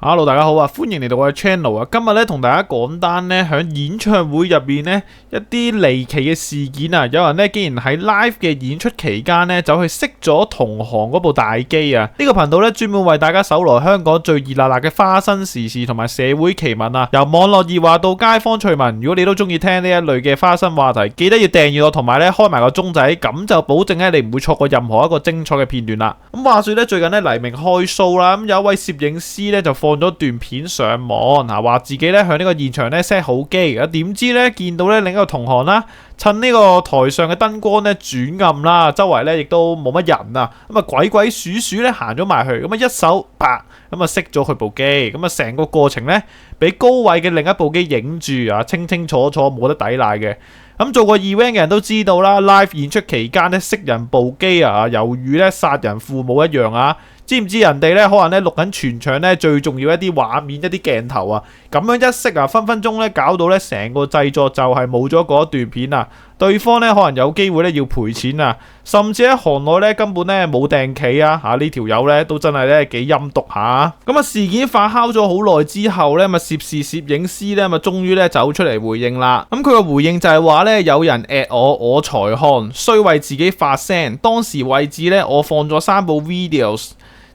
Hello，大家好啊，歡迎嚟到我嘅 channel 啊。今日咧同大家講單咧響演唱會入邊咧一啲離奇嘅事件啊。有人咧竟然喺 live 嘅演出期間咧走去熄咗同行嗰部大機啊。呢個頻道咧專門為大家搜羅香港最熱辣辣嘅花生時事同埋社會奇聞啊。由網絡熱話到街坊趣聞，如果你都中意聽呢一類嘅花生話題，記得要訂閱我同埋咧開埋個鐘仔，咁就保證咧你唔會錯過任何一個精彩嘅片段啦。咁話說咧最近咧黎明開 show 啦，咁有一位攝影師咧就放咗段片上網啊，話自己咧向呢個現場咧 set 好機，啊點知咧見到咧另一個同行啦，趁呢個台上嘅燈光咧轉暗啦，周圍咧亦都冇乜人啊，咁啊鬼鬼祟祟咧行咗埋去，咁啊一手啪咁啊熄咗佢部機，咁啊成個過程咧俾高位嘅另一部機影住啊，清清楚楚冇得抵賴嘅。咁做過 event 嘅人都知道啦 ，live 演出期間咧熄人部機啊，猶如咧殺人父母一樣啊！知唔知人哋咧可能咧錄緊全場咧最重要一啲畫面一啲鏡頭啊，咁樣一熄啊，分分鐘咧搞到咧成個製作就係冇咗嗰一段片啊！對方咧可能有機會咧要賠錢啊，甚至喺行內咧根本咧冇訂企啊！呢條友咧都真係咧幾陰毒下。咁啊事件發酵咗好耐之後咧，咪涉事攝影師咧咪終於咧走出嚟回應啦。咁佢個回應就係話咧有人 at 我才看，須為自己發聲。當時位置咧我放咗3部 videos。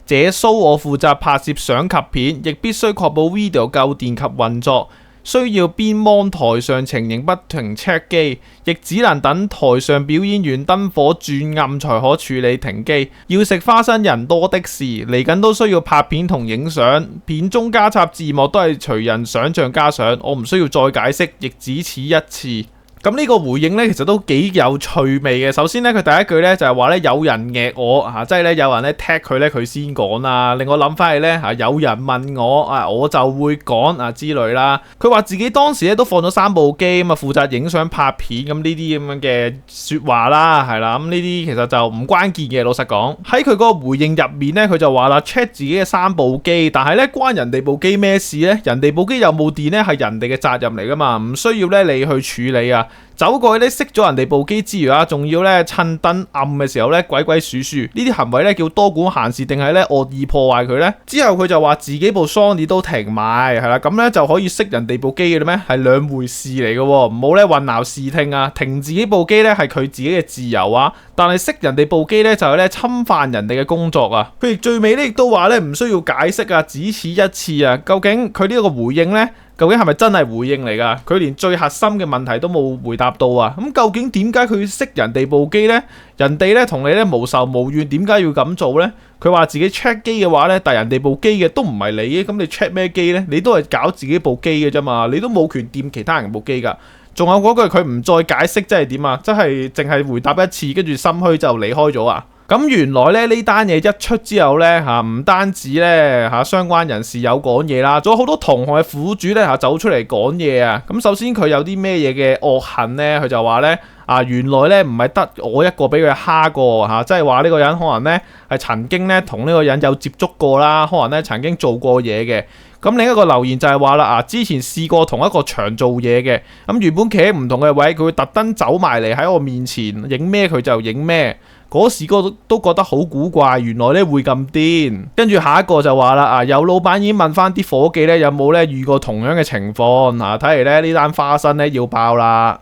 這 show 我負責拍攝相及片，亦必須確保 video 夠電及運作，需要邊 mon 台上情形不停 check 機，亦只能等台上表演完燈火轉暗才可處理停機。要食花生人多的是，嚟緊都需要拍片同影相，片中加插字幕都係隨人想像加上，我唔需要再解釋，亦只此一次。咁呢個回應咧，其實都幾有趣味嘅。首先咧，佢第一句咧就係話咧有人@我即係咧有人咧 tag 佢咧，佢先講啦。令我諗翻起咧有人問我我就會講之類啦。佢話自己當時咧都放咗3部機咁啊，負責影相拍片咁呢啲咁樣嘅説話啦，係啦。咁呢啲其實就唔關鍵嘅。老實講，喺佢嗰個回應入面咧，佢就話啦 check 自己嘅3部機，但係咧關人哋部機咩事咧？人哋部機有冇電咧係人哋嘅責任嚟噶嘛，唔需要咧你去處理啊。走過去咧熄咗人哋部機之餘仲要咧趁燈暗嘅時候咧鬼鬼祟祟，呢啲行為咧叫多管閒事定係咧惡意破壞佢呢？之後佢就話自己部 Sony 都停埋，係啦，咁咧就可以熄人哋部機嘅咧咩？係兩回事嚟嘅，唔好咧混淆視聽啊！停自己部機咧係佢自己嘅自由啊，但係熄人哋部機咧就係咧侵犯人哋嘅工作啊！佢亦最尾咧亦都話咧唔需要解釋啊，只此一次啊！究竟佢呢個回應咧？究竟係咪真係回應嚟㗎？佢連最核心嘅問題都冇回答到啊！咁究竟點解佢要熄人哋部機呢？人哋咧同你咧無仇無怨，點解要咁做呢？佢話自己 check 機嘅話咧，但係人哋部機嘅都唔係你嘅，咁你 check 咩機呢？你都係搞自己部機嘅啫嘛，你都冇權掂其他人部機㗎。仲有嗰句佢唔再解釋，即係點啊？即係淨係回答一次，跟住心虛就離開咗啊！咁原來咧呢單嘢一出之後咧唔單止咧相關人士有講嘢啦，仲有好多同行嘅苦主咧走出嚟講嘢啊！咁首先佢有啲咩嘢嘅惡行咧？佢就話咧原來咧唔係得我一個俾佢蝦過即係話呢個人可能咧係曾經咧同呢個人有接觸過啦，可能咧曾經做過嘢嘅。咁另一個留言就係話啦之前試過同一個場做嘢嘅，咁原本企喺唔同嘅位，佢會特登走埋嚟喺我面前影咩佢就影咩。嗰時都覺得好古怪，原來咧會咁癲。跟住下一個就話啦有老闆已經問翻啲伙計咧有冇咧遇過同樣嘅情況睇嚟咧呢單花生咧要爆啦。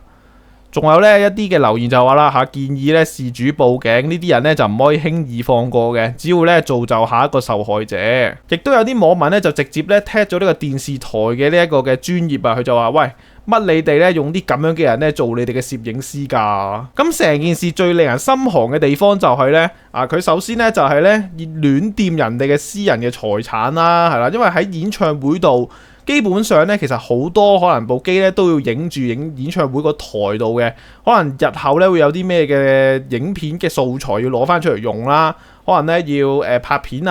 仲有咧一啲嘅留言就話啦建議咧事主報警，呢啲人咧就唔可以輕易放過嘅，只要咧造就下一個受害者。亦都有啲網民咧就直接咧踢咗呢個電視台嘅呢一個嘅專業佢就話喂，乜你哋咧用啲咁樣嘅人咧做你哋嘅攝影師㗎？咁成件事最令人心寒嘅地方就係咧佢首先咧就係咧亂掂人哋嘅私人嘅財產啦，係啦，因為喺演唱會度。基本上咧，其實好多可能部機咧都要影演唱會個台度嘅，可能日後咧會有啲咩嘅影片嘅素材要攞翻出嚟用啦，可能咧要拍片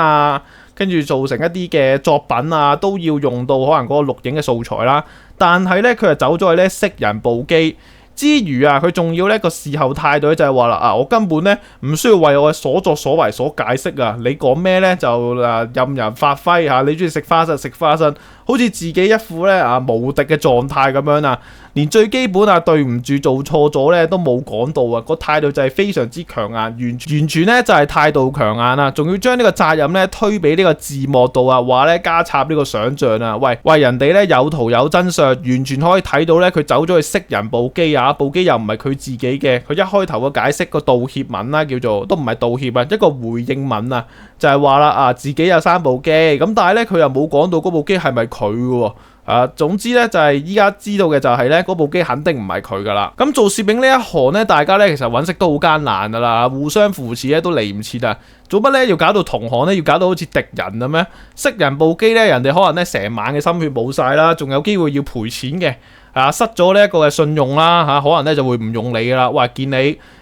跟住做成一啲嘅作品都要用到可能嗰個錄影嘅素材啦。但係咧佢就走咗去咧熄人部機。之餘佢仲要呢個事後態度就係話啦我根本咧唔需要為我嘅所作所為所解釋啊！你講咩咧就任人發揮你中意食花生食花生，好似自己一副咧無敵嘅狀態咁樣連最基本啊對唔住做錯咗咧都冇講到啊，個態度就係非常之強硬，完全咧就係態度強硬啊，仲要將呢個責任咧推俾呢個字幕度啊，話咧加插呢個想像啊，喂人哋咧有圖有真相，完全可以睇到咧佢走咗去熄人部機啊，部機又唔係佢自己嘅，佢一開頭個解釋個道歉文啦，叫做都唔係道歉啊，一個回應文啊，就係話啦啊自己有3部機，咁但係咧佢又冇講到嗰部機係咪佢嘅喎。總之咧就係依家知道嘅就係咧嗰部機肯定唔係佢噶啦。咁做攝影呢一行咧，大家咧其實揾食都好艱難噶啦，互相扶持咧都嚟唔切啊。做乜咧要搞到同行咧，要搞到好似敵人咁咩？熄人部機咧，人哋可能咧成晚嘅心血冇晒啦，仲有機會要賠錢嘅，失咗呢一個嘅信用啦，可能咧就會唔用你噶啦。哇，見你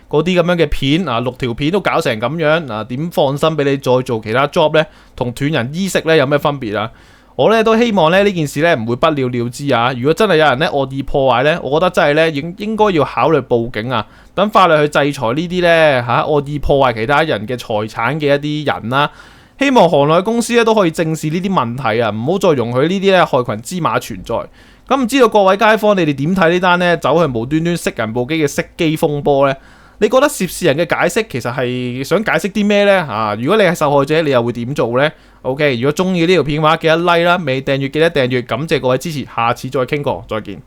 嗰啲咁樣嘅片6條片都搞成咁樣，點放心俾你再做其他 job 咧？同斷人衣食咧有咩分別啊？我咧都希望咧呢件事咧唔會不了了之啊！如果真係有人咧惡意破壞咧，我覺得真係咧應該要考慮報警啊！等法律去制裁呢啲咧惡意破壞其他人嘅財產嘅一啲人啦。希望行內公司咧都可以正視呢啲問題啊，唔好再容許呢啲咧害群之馬存在。咁唔知道各位街坊你哋點睇呢單咧走去無端端熄人部機嘅熄機風波咧？你覺得涉事人嘅解釋其實係想解釋啲咩呢？如果你係受害者，你又會點做呢？ OK， 如果中意呢條片嘅話，記得 like 啦，未訂閱記得訂閱，感謝各位支持，下次再傾過，再見。